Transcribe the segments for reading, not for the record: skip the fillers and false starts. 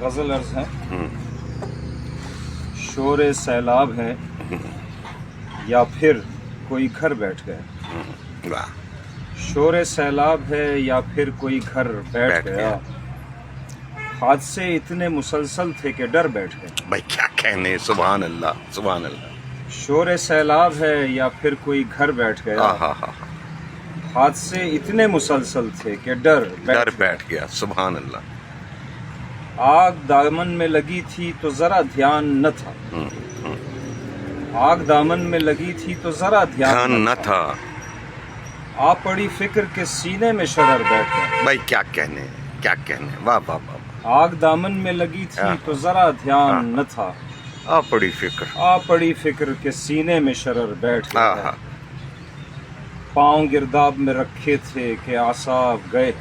غزل عرض ہے. شور سیلاب ہے یا پھر کوئی گھر بیٹھ گیا. شور سیلاب ہے یا پھر کوئی گھر بیٹھ گیا. حادثے اتنے مسلسل تھے کہ ڈر بیٹھ گئے. بھائی کیا کہنے. سبحان اللہ سبحان اللہ. شور سیلاب ہے یا پھر کوئی گھر بیٹھ گیا. حادثے اتنے مسلسل تھے کہ ڈر بیٹھ گیا. سبحان اللہ. آگ دامن میں لگی تھی تو ذرا دھیان نہ تھا. آگ دامن میں لگی تھی تو ذرا دھیان نہ تھا. آ پڑی فکر کے سینے میں شرر بیٹھ گیا. بھائی کیا کہنے کیا کہنے. واہ واہ واہ. آگ دامن میں لگی تھی تو ذرا دھیان نہ تھا. آ پڑی فکر. آ پڑی فکر کے سینے میں شرر بیٹھ گیا. پاؤں گرداب میں رکھے تھے کہ اعصاب گئے.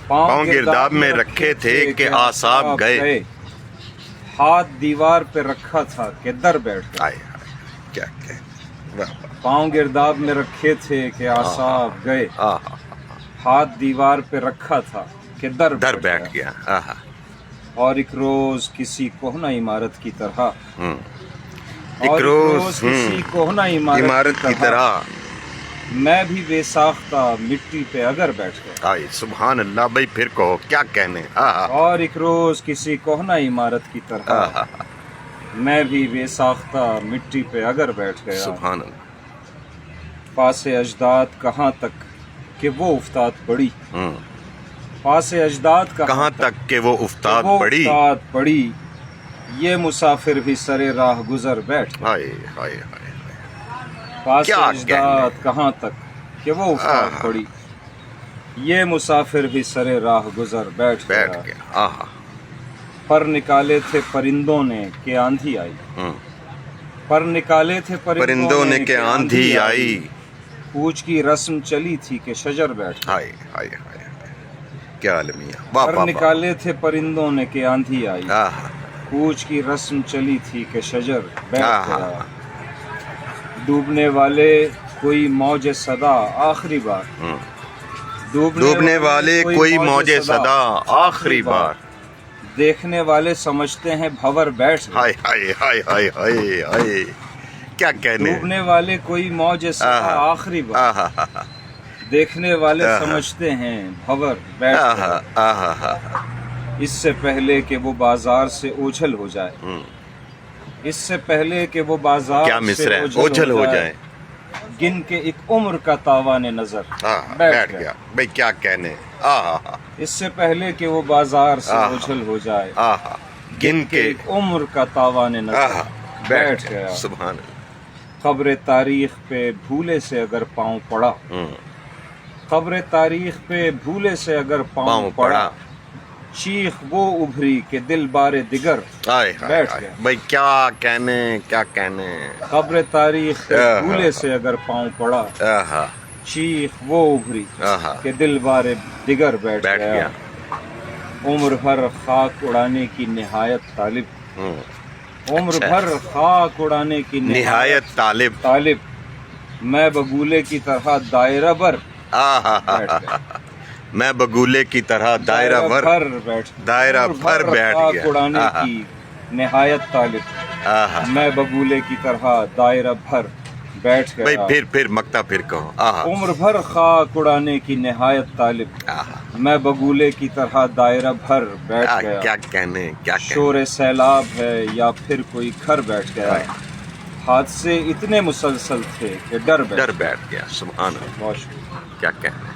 پاؤں گرداب میں رکھے تھے کہ اعصاب گئے. ہاتھ دیوار پہ رکھا تھا کہ در بیٹھ گئے. کیا کہنے. پاؤں گرداب میں رکھے تھے کہ اعصاب گئے. ہاتھ دیوار پہ رکھا تھا کہ در بیٹھ گیا. اور ایک روز کسی کوہنہ عمارت کی طرح. ایک روز کسی کوہنہ عمارت کی طرح میں بھی بے ساختہ مٹی پہ اگر بیٹھ گیا. سبحان اللہ. بھائی پھر کہو کیا کہنے. اور ایک روز کسی کوہنہ عمارت کی طرح میں بھی بے ساختہ مٹی پہ اگر بیٹھ گیا. سبحان اللہ. پاس اجداد کہاں تک کہ وہ افتاد پڑی. پاس اجداد کہاں تک کہ وہ افتاد پڑی. یہ مسافر بھی سرے راہ گزر بیٹھ گیا. پاس اجداد کہاں تک کہ وہ افتاد پڑی. یہ مسافر بھی سرے راہ گزر بیٹھ گیا. پر نکالے تھے پرندوں نے کہ آندھی آئی. پر نکالے تھے پرندوں نے کہ آندھی آئی. کوچ کی رسم چلی تھی کہ شجر بیٹھ گیا. کیا المیہ. پر نکالے تھے پرندوں نے کہ آندھی آئی. کوچ کی رسم چلی تھی کہ شجر بیٹھ گیا. ڈوبنے والے کوئی موج صدا آخری بار. ڈوبنے والے کوئی موج صدا آخری بار. دیکھنے والے سمجھتے ہیں بھور بیٹھ گئے. کیا کہنے. ڈوبنے والے کوئی موج صدا آخری بار. دیکھنے والے سمجھتے ہیں بھور بیٹھ گئے. اس سے پہلے کہ وہ بازار سے اوجھل ہو جائے. اس سے پہلے کہ وہ بازار سے اوجھل ہو جائے. گن کے ایک عمر کا تاوان نظر بیٹھ گیا. بھائی کیا کہنے. اس سے پہلے کہ وہ بازار سے اوجھل ہو جائے. گن کے ایک عمر کا تاوان نظر بیٹھ گیا. سبحان اللہ. قبر تاریخ پہ بھولے سے اگر پاؤں پڑا. قبر تاریخ پہ بھولے سے اگر پاؤں پڑا. چیخ وہ ابھری کہ دل بارے دیگر بیٹھ گیا. بھائی کیا کہنے کیا کہنے. قبر تاریخ پہ بھولے سے اگر پاؤں پڑا. چیخ وہ ابھری کہ دل بارے دیگر بیٹھ گیا. عمر بھر خاک اڑانے کی نہایت طالب. عمر بھر خاک اڑانے کی نہایت طالب. میں بگولے کی طرح دائرہ بھر. میں بگولے کی طرح دائرہ بھر بیٹھ گیا. اڑانے کی نہایت طالب. میں بگولے کی طرح دائرہ بھر بیٹھ گیا. پھر مکتا پھر کہو. عمر بھر خاک اڑانے کی نہایت طالب. میں بگولے کی طرح دائرہ بھر بیٹھ گیا. کیا کہنے کیا. شور سیلاب ہے یا پھر کوئی گھر بیٹھ گیا. حادثے اتنے مسلسل تھے کہ ڈر بیٹھ گیا. سبحان اللہ. بہت شکریہ. کیا کہنے.